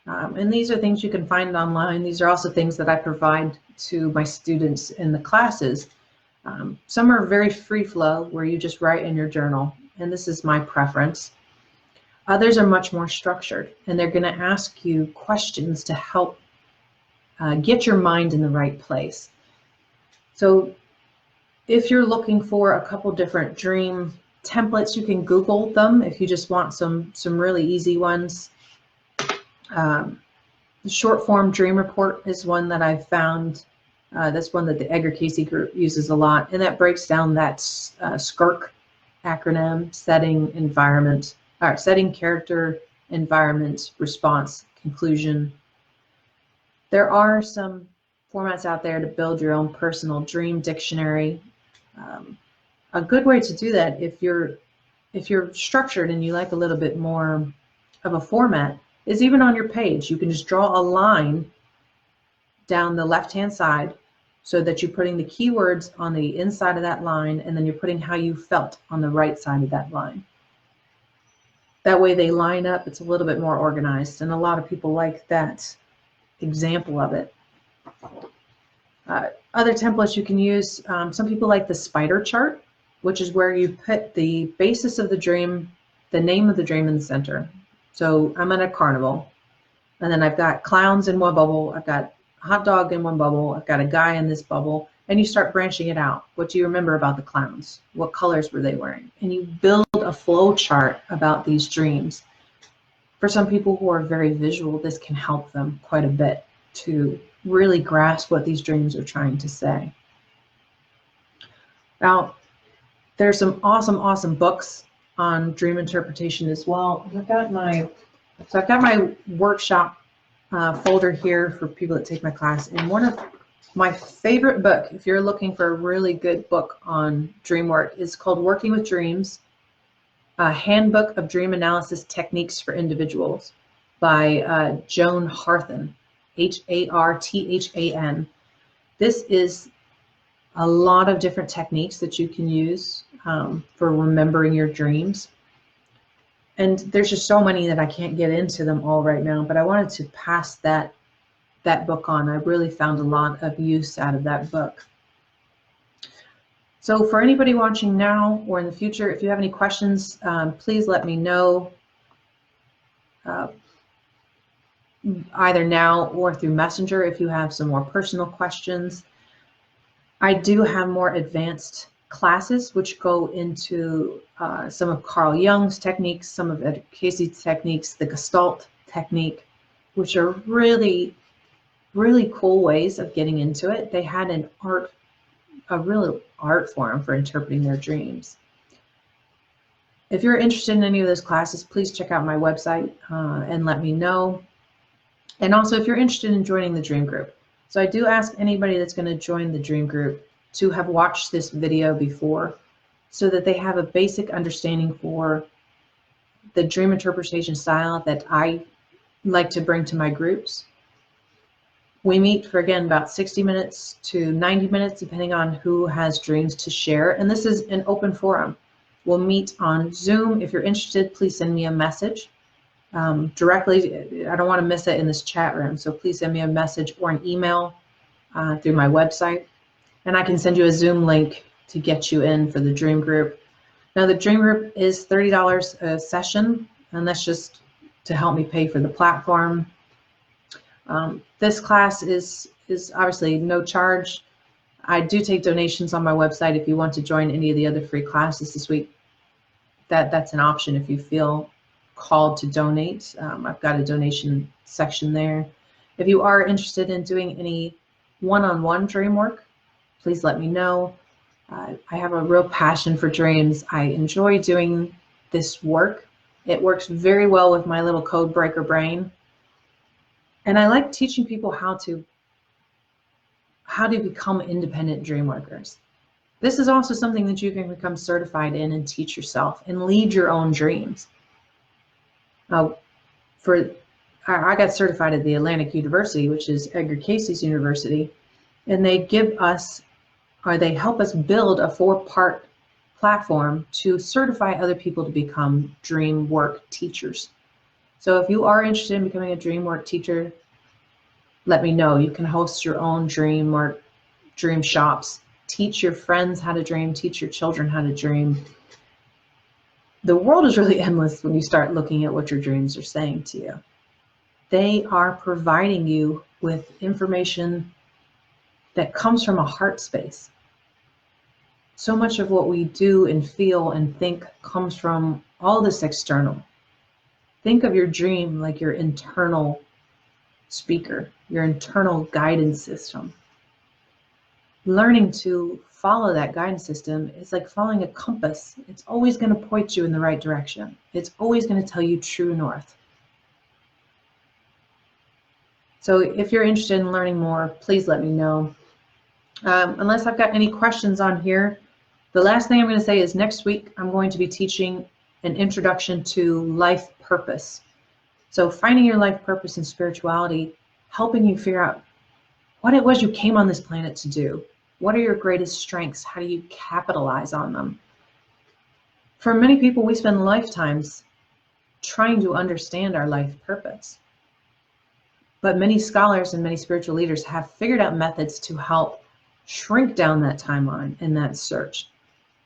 And these are things you can find online. These are also things that I provide to my students in the classes. Some are very free flow, where you just write in your journal, and this is my preference. Others are much more structured, and they're going to ask you questions to help get your mind in the right place. So if you're looking for a couple different dream templates, you can Google them if you just want some really easy ones. The short form dream report is one that I've found. That's one that the Edgar Casey group uses a lot, and that breaks down that SCARC acronym: setting, character, environment, response, conclusion. There are some formats out there to build your own personal dream dictionary. A good way to do that, if you're structured and you like a little bit more of a format, is even on your page. You can just draw a line down the left-hand side so that you're putting the keywords on the inside of that line, and then you're putting how you felt on the right side of that line. That way they line up. It's a little bit more organized, and a lot of people like that example of it. Other templates you can use, some people like the spider chart, which is where you put the basis of the dream, the name of the dream in the center. So I'm at a carnival, and then I've got clowns in one bubble, I've got a hot dog in one bubble, I've got a guy in this bubble, and you start branching it out. What do you remember about the clowns? What colors were they wearing? And you build a flow chart about these dreams. For some people who are very visual, this can help them quite a bit to really grasp what these dreams are trying to say. Now, there's some awesome books on dream interpretation as well. I've got my workshop folder here for people that take my class, and one of my favorite book, if you're looking for a really good book on dream work, is called Working with Dreams, a Handbook of Dream Analysis Techniques for Individuals by Joan Harthan, Harthan. This is a lot of different techniques that you can use for remembering your dreams. And there's just so many that I can't get into them all right now, but I wanted to pass that book on. I really found a lot of use out of that book. So for anybody watching now or in the future, if you have any questions, please let me know, either now or through Messenger if you have some more personal questions. I do have more advanced classes which go into some of Carl Jung's techniques, some of Ed Casey's techniques, the Gestalt technique, which are really, really cool ways of getting into it. They had a real art form for interpreting their dreams. If you're interested in any of those classes, please check out my website and let me know. And also if you're interested in joining the dream group. So I do ask anybody that's going to join the dream group to have watched this video before so that they have a basic understanding for the dream interpretation style that I like to bring to my groups. We meet for, again, about 60 minutes to 90 minutes, depending on who has dreams to share. And this is an open forum. We'll meet on Zoom. If you're interested, please send me a message directly. I don't want to miss it in this chat room. So please send me a message or an email through my website. And I can send you a Zoom link to get you in for the dream group. Now the dream group is $30 a session, and that's just to help me pay for the platform. This class is obviously no charge. I do take donations on my website if you want to join any of the other free classes this week. That's an option if you feel called to donate. I've got a donation section there. If you are interested in doing any one-on-one dream work, please let me know. I have a real passion for dreams. I enjoy doing this work. It works very well with my little code breaker brain. And I like teaching people how to become independent dream workers. This is also something that you can become certified in and teach yourself and lead your own dreams. I got certified at the Atlantic University, which is Edgar Casey's university, and they help us build a 4-part platform to certify other people to become dream work teachers. So if you are interested in becoming a dream work teacher, let me know. You can host your own dream shops, teach your friends how to dream, teach your children how to dream. The world is really endless when you start looking at what your dreams are saying to you. They are providing you with information that comes from a heart space. So much of what we do and feel and think comes from all this external. Think of your dream like your internal speaker, your internal guidance system. Learning to follow that guidance system is like following a compass. It's always going to point you in the right direction. It's always going to tell you true north. So if you're interested in learning more, please let me know. Unless I've got any questions on here, the last thing I'm going to say is next week I'm going to be teaching an introduction to life purpose. So finding your life purpose and spirituality, helping you figure out what it was you came on this planet to do. What are your greatest strengths? How do you capitalize on them? For many people, we spend lifetimes trying to understand our life purpose. But many scholars and many spiritual leaders have figured out methods to help shrink down that timeline and that search.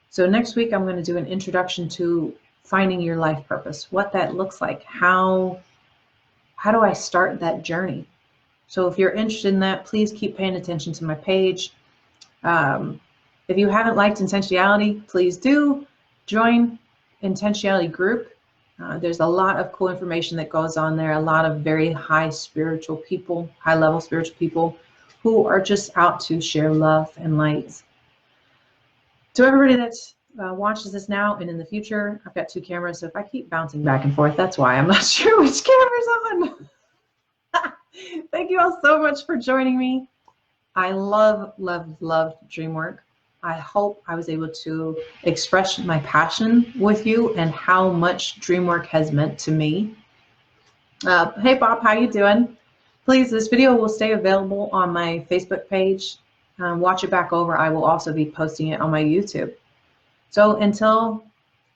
So next week, I'm going to do an introduction to finding your life purpose, what that looks like. How do I start that journey? So if you're interested in that, please keep paying attention to my page. If you haven't liked Intentionality, please do join Intentionality group. There's a lot of cool information that goes on there, a lot of very high spiritual people, high level spiritual people who are just out to share love and light. To everybody that watches this now and in the future, I've got 2 cameras, so if I keep bouncing back and forth, that's why. I'm not sure which camera's on. Thank you all so much for joining me. I love, love, love dream work. I hope I was able to express my passion with you and how much dream work has meant to me. Hey Bob, how you doing? Please, this video will stay available on my Facebook page. Watch it back over. I will also be posting it on my YouTube. So until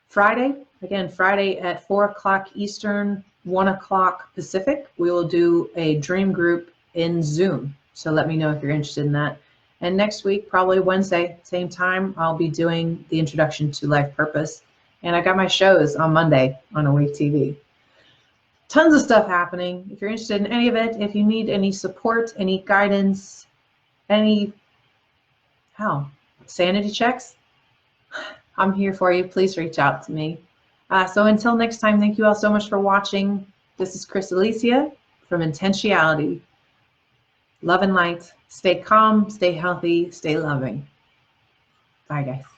Friday, again, Friday at 4 o'clock Eastern, 1 o'clock Pacific, we will do a dream group in Zoom. So let me know if you're interested in that. And next week, probably Wednesday, same time, I'll be doing the introduction to life purpose. And I got my shows on Monday on Awake TV. Tons of stuff happening. If you're interested in any of it, if you need any support, any guidance, any sanity checks, I'm here for you. Please reach out to me. So until next time, thank you all so much for watching. This is Chris Alicia from Intentionality. Love and light. Stay calm, stay healthy, stay loving. Bye, guys.